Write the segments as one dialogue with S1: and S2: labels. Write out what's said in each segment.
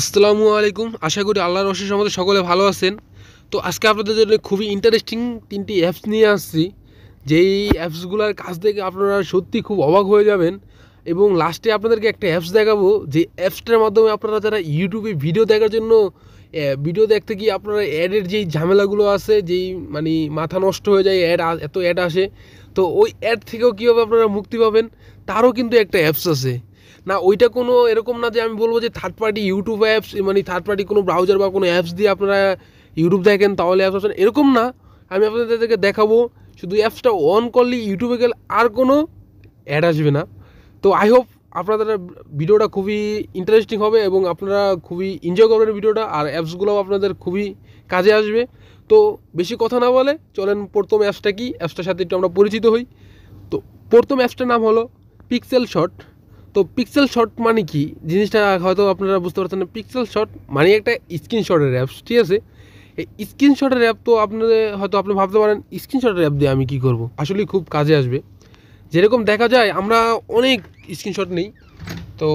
S1: আসসালামু আলাইকুম। আশা করি আল্লাহর অশেষ রহমতে সকলে ভালো আছেন। তো আজকে আপনাদের জন্য খুবই ইন্টারেস্টিং 3টি অ্যাপস নিয়ে আসছি, যেই অ্যাপসগুলোর কাছ থেকে আপনারা সত্যি খুব অবাক হয়ে যাবেন। এবং লাস্টে আপনাদেরকে একটা অ্যাপস দেখাবো, যে অ্যাপসটার মাধ্যমে আপনারা যারা ইউটিউবে ভিডিও দেখার জন্য ভিডিও দেখতে গিয়ে আপনারা অ্যাডের যেই ঝামেলাগুলো আছে, যেই মানে মাথা নষ্ট হয়ে যায়, এত অ্যাড আসে, তো ওই অ্যাড থেকেও কীভাবে আপনারা মুক্তি পাবেন তারও কিন্তু একটা অ্যাপস আছে। না, ওইটা কোনো এরকম না যে আমি বলবো যে থার্ড পার্টি ইউটিউব অ্যাপস, মানে থার্ড পার্টি কোনো ব্রাউজার বা কোনো অ্যাপস দিয়ে আপনারা ইউটিউব দেখেন তাহলে অ্যাপস আছেন, এরকম না। আমি আপনাদেরকে দেখাবো শুধু অ্যাপসটা অন করলে ইউটিউবে গেলে আর কোনো অ্যাড আসবে না। তো আই হোপ আপনাদের ভিডিওটা খুবই ইন্টারেস্টিং হবে এবং আপনারা খুবই এনজয় করবেন ভিডিওটা, আর অ্যাপসগুলোও আপনাদের খুবই কাজে আসবে। তো বেশি কথা না বলে চলেন প্রথম অ্যাপসটা কি, অ্যাপসটার সাথে একটু আমরা পরিচিত হই। তো প্রথম অ্যাপসটার নাম হলো পিক্সেল শট। তো পিক্সেল শট মানে কি জিনিসটা হয়তো আপনারা বুঝতে পারছেন না। পিক্সেল শট মানে একটা স্ক্রিনশটের অ্যাপস, ঠিক আছে। এই স্ক্রিনশটের অ্যাপ তো আপনাদের হয়তো আপনি ভাবতে পারেন স্ক্রিনশটের অ্যাপ দিয়ে আমি কী করব, আসলে খুব কাজে আসবে। যেরকম দেখা যায় আমরা অনেক স্ক্রিনশট নেই, তো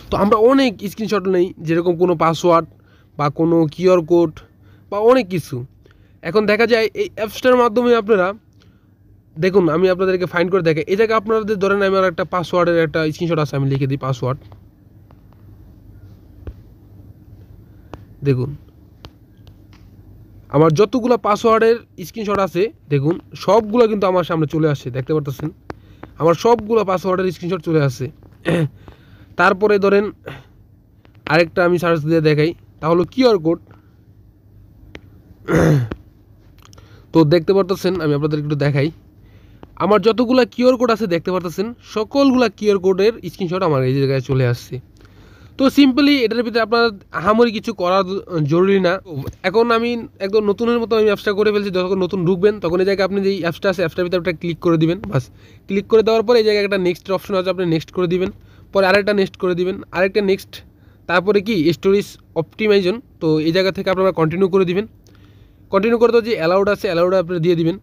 S1: তো আমরা অনেক স্ক্রিনশট নেই, যেরকম কোনো পাসওয়ার্ড বা কোনো কিউআর কোড বা অনেক কিছু। এখন দেখা যায় এই অ্যাপসটার মাধ্যমে আপনারা দেখুন, আমি আপনাদেরকে ফাইন্ড করে দেখে এই জায়গায় আপনাদের ধরেন আমার একটা পাসওয়ার্ডের একটা স্ক্রিনশট আছে, আমি লিখে দিই পাসওয়ার্ড। দেখুন আমার যতগুলো পাসওয়ার্ডের স্ক্রিনশট আছে, দেখুন সবগুলো কিন্তু আমার সামনে চলে আসছে, দেখতে পারতেছেন আমার সবগুলো পাসওয়ার্ডের স্ক্রিনশট চলে আসছে। তারপরে ধরেন আরেকটা আমি সার্চ দিয়ে দেখাই, তাহলে কিউআর কোড। তো দেখতে পারতেছেন, আমি আপনাদের একটু দেখাই, আমার যতগুলো কিউআর কোড আছে দেখতে পারতেছেন সকলগুলা কিউআর কোডের স্ক্রিনশট আমার এই জায়গায় চলে আসছে। তো সিম্পলি এটার ভিতরে আপনার আহামরি কিছু করা জরুরি না। এখন আমি একদম নতুনের মতো আমি অ্যাপসটা করে ফেলছি। যখন নতুন ঢুকবেন তখন এই জায়গায় আপনি যেই অ্যাপসটা আছে অ্যাপসটার ভিতরে একটা ক্লিক করে দিবেন, বাস। ক্লিক করে দেওয়ার পরে এই জায়গায় একটা নেক্সট অপশন আছে, আপনি নেক্সট করে দিবেন, পরে আরেকটা নেক্সট করে দিবেন, আরেকটা নেক্সট, তারপরে কি স্টোরেজ অপটিমাইজেশন, তো এই জায়গা থেকে আপনারা কন্টিনিউ করে দিবেন। কন্টিনিউ করে তো যে অ্যালাউড আছে অ্যালাউড আপনি দিয়ে দিবেন,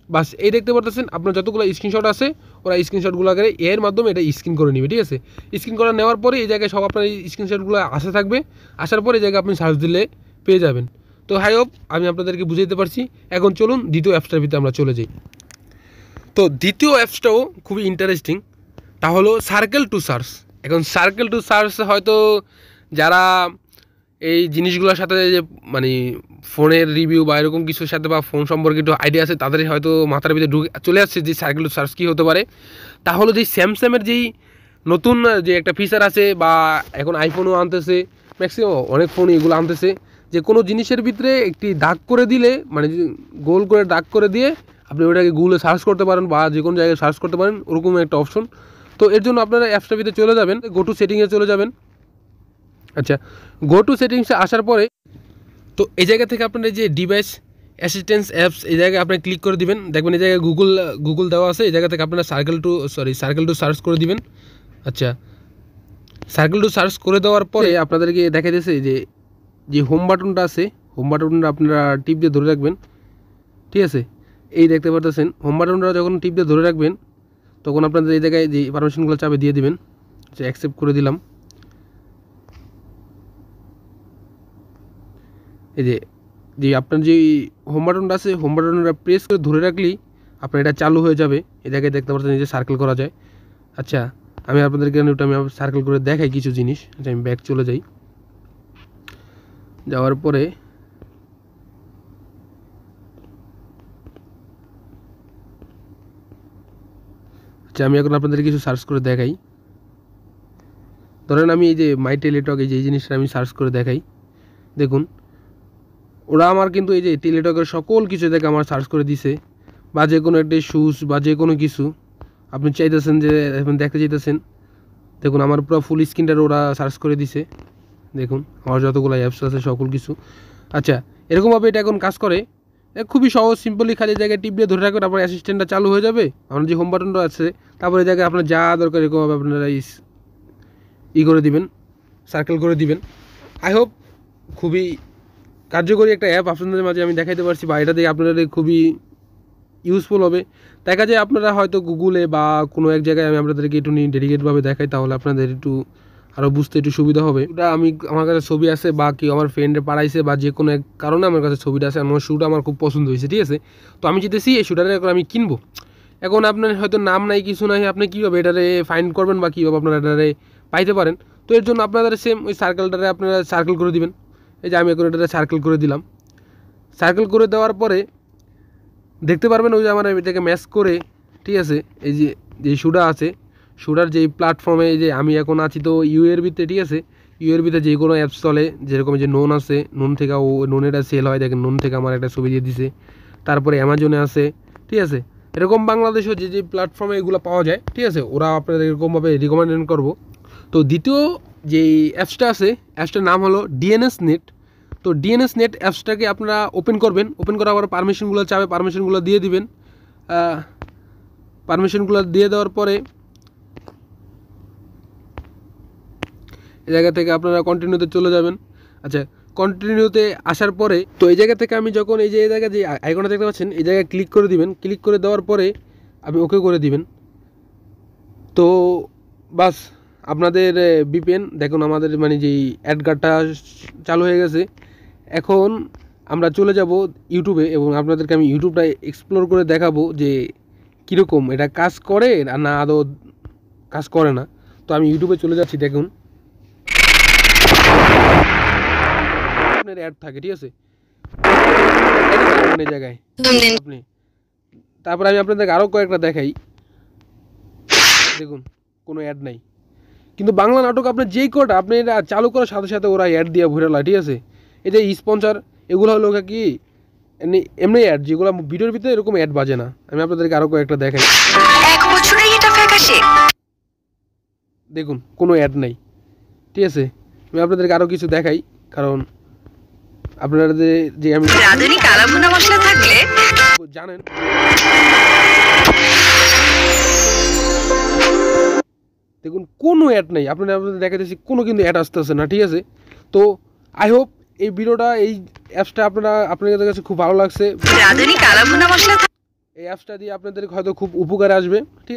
S1: বাস। এই দেখতে পারতেছেন আপনার যতগুলো স্ক্রিনশট আছে ওরা স্ক্রিনশটগুলো আগে এর মাধ্যমে এটা স্ক্রিন করে নেবে, ঠিক আছে। স্ক্রিন করে নেওয়ার পরে এই জায়গায় সব আপনার এই স্ক্রিনশটগুলো আসা থাকবে, আসার পরে এই জায়গায় আপনি সার্চ দিলে পেয়ে যাবেন। তো হাই হোপ আমি আপনাদেরকে বুঝাইতে পারছি। এখন চলুন দ্বিতীয় অ্যাপসটার ভিতরে আমরা চলে যাই। তো দ্বিতীয় অ্যাপসটাও খুবই ইন্টারেস্টিং, তা হলো সার্কেল টু সার্চ। এখন সার্কেল টু সার্চ হয়তো যারা এই জিনিসগুলোর সাথে যে মানে ফোনের রিভিউ বা এরকম কিছুর সাথে বা ফোন সম্পর্কে একটু আইডিয়া আছে, তাদের হয়তো মাথার ভিতরে ঢুকে চলে আসছে যে সার্কেল টু সার্চ কী হতে পারে। তাহলে যেই স্যামসাংয়ের যেই নতুন যে একটা ফিচার আছে, বা এখন আইফোনও আনতেছে, ম্যাক্সিমাম অনেক ফোন এগুলো আনতেছে, যে কোনো জিনিসের ভিতরে একটি দাগ করে দিলে, মানে গোল করে দাগ করে দিয়ে আপনি ওটাকে গুগলে সার্চ করতে পারেন বা যে কোনো জায়গায় সার্চ করতে পারেন, ওরকম একটা অপশন। তো এর জন্য আপনারা অ্যাপসটার ভিতরে চলে যাবেন, গো টু সেটিংয়ে চলে যাবেন। আচ্ছা, গো টু সেটিংসে আসার পরে তো এই জায়গা থেকে আপনার যে ডিভাইস অ্যাসিস্ট্যান্স অ্যাপস, এই জায়গায় আপনি ক্লিক করে দিবেন, দেখবেন এই জায়গায় গুগল দেওয়া আছে, এই জায়গা থেকে আপনারা সার্কেল টু সার্চ করে দিবেন। আচ্ছা, সার্কেল টু সার্চ করে দেওয়ার পরে আপনাদেরকে দেখা যাচ্ছে যে যে হোম বাটনটা আছে, হোম বাটনটা আপনারা টিপ দিয়ে ধরে রাখবেন, ঠিক আছে। এই দেখতে পারতেছেন হোম বাটনটা যখন টিপ দিয়ে ধরে রাখবেন তখন আপনাদের এই জায়গায় যে পারমিশনগুলো চাপে দিয়ে দিবেন, যে অ্যাকসেপ্ট করে দিলাম। এই যে যে আপনার যে হোম বাটনটা আছে, হোম বাটনটা প্রেস করে ধরে রাখলেই আপনার এটা চালু হয়ে যাবে। এই জায়গায় দেখতে পাচ্ছেন যে সার্কেল করা যায়। আচ্ছা, আমি আপনাদেরকে ওটা আমি সার্কেল করে দেখাই কিছু জিনিস। আচ্ছা, আমি ব্যাক চলে যাই, যাওয়ার পরে আচ্ছা আমি এখন আপনাদের কিছু সার্চ করে দেখাই। ধরেন আমি এই যে মাই টেলিটক, এই যে জিনিসটা আমি সার্চ করে দেখাই, দেখুন ওরা আমার কিন্তু এই যে টেলিটকের সকল কিছু দেখে আমার সার্চ করে দিছে, বা যে কোনো একটা শুজ বা যে কোনো কিছু আপনি চাইতেছেন যে এখন দেখতে চাইতেছেন, দেখুন আমার পুরো ফুল স্ক্রিনটার ওরা সার্চ করে দিছে, দেখুন আমার যতগুলো অ্যাপস আছে সকল কিছু। আচ্ছা, এরকমভাবে এটা এখন কাজ করে, খুবই সহজ, সিম্পলি খালি জায়গায় টিপ দিয়ে ধরে রাখবেন, আপনার অ্যাসিস্ট্যান্টটা চালু হয়ে যাবে। আমার যে হোম বাটনটা আছে তারপরে জায়গায় আপনার যা দরকার এরকমভাবে আপনারা করে দিবেন, সার্কেল করে দিবেন। আই হোপ খুবই কার্যকরী একটা অ্যাপ আপনাদের মাঝে আমি দেখাইতে পারছি, বা এটা দিয়ে আপনাদের খুবই ইউজফুল হবে। দেখা যায় আপনারা হয়তো গুগলে বা কোনো এক জায়গায় আমি আপনাদেরকে একটু ডেডিকেটভাবে দেখাই, তাহলে আপনাদের একটু আরও বুঝতে একটু সুবিধা হবে। ওটা আমি আমার কাছে ছবি আছে বা কেউ আমার ফ্রেন্ডে পাঠাইছে বা যে কোনো এক কারণে আমার কাছে ছবিটা আছে, আমার শ্যুটা আমার খুব পছন্দ হয়েছে, ঠিক আছে। তো আমি যেতেছি এই শ্যুটারে এখন আমি কিনবো। এখন আপনার হয়তো নাম নাই কিছু নাই, আপনি কীভাবে এটারে ফাইন্ড করবেন বা কীভাবে আপনারা এটারে পাইতে পারেন। তো এর জন্য আপনাদের সেম ওই সার্কেলটারে আপনারা সার্কেল করে দিবেন। এই যে আমি এখন এটারে সার্কেল করে দিলাম। সার্কেল করে দেওয়ার পরে দেখতে পারবেন ওই যে আমার এটাকে ম্যাচ করে, ঠিক আছে, এই যে শ্যুটা আছে, শ্যুটার যেই প্ল্যাটফর্মে এই যে আমি এখন আছি তো ইউএরবিতে, ঠিক আছে। ইউএরবিতে যে কোনো অ্যাপস চলে, যেরকম যে নোন আছে, নোন থেকে ও নোনেটা সেল হয়, দেখেন নোন থেকে আমার একটা ছবি দিয়ে দিছে। তারপরে অ্যামাজনে আছে, ঠিক আছে। এরকম বাংলাদেশেও যে প্ল্যাটফর্মে এগুলো পাওয়া যায়, ঠিক আছে, ওরা আপনাদের এরকমভাবে রিকমেন্ড করবো। তো দ্বিতীয় যেই অ্যাপসটা আছে, অ্যাপসটার নাম হলো ডিএনএস নেট। তো ডিএনএস নেট অ্যাপসটাকে আপনারা ওপেন করবেন, ওপেন করার পর পারমিশনগুলো চাবে, পারমিশনগুলো দিয়ে দিবেন। পারমিশনগুলো দিয়ে দেওয়ার পরে এই জায়গা থেকে আপনারা কন্টিনিউতে চলে যাবেন। আচ্ছা, কন্টিনিউতে আসার পরে তো এই জায়গা থেকে আমি যখন এই যে জায়গায় যে আইকনটা দেখতে পাচ্ছেন, এই জায়গায় ক্লিক করে দিবেন। ক্লিক করে দেওয়ার পরে আপনি ওকে করে দিবেন। তো বাস আপনাদের বিপিএন দেখুন আমাদের মানে যেই অ্যাড কার্ডটা চালু হয়ে গেছে। এখন আমরা চলে যাব ইউটিউবে এবং আপনাদেরকে আমি ইউটিউবটা এক্সপ্লোর করে দেখাবো যে কীরকম এটা কাজ করে আর না আদৌ কাজ করে না। তো আমি ইউটিউবে চলে যাচ্ছি। দেখুন আপনার অ্যাড থাকে, ঠিক আছে, এই জায়গায় আপনি। তারপরে আমি আপনাদেরকে আরও কয়েকটা দেখাই। দেখুন কোনো অ্যাড নাই, কিন্তু বাংলা নাটক আপনার যেই কোডটা আপনি এটা চালু করার সাথে সাথে ওরা অ্যাড দিয়ে ভরে লায়, ঠিক আছে। এই যে স্পন্সর এগুলো হলো কি এমনি অ্যাড, যেগুলো ভিডিওর ভিতরে এরকম অ্যাড বাজে না। আমি আপনাদেরকে আরও কয়েকটা দেখাই। দেখুন কোনো অ্যাড নাই, ঠিক আছে। আমি আপনাদেরকে আরও কিছু দেখাই, কারণ আপনারা যে আমি জানেন দেখুন কোনো অ্যাড নেই, আপনাদের দেখাতেছি কোনো কিন্তু অ্যাড আসতেছে না, ঠিক আছে। তো আই হোপ এই ভিডিওটা এই অ্যাপসটা আপনাদের কাছে খুব ভালো লাগছে। এই অ্যাপসটা দিয়ে আপনাদের হয়তো খুব উপকারে আসবে, ঠিক আছে।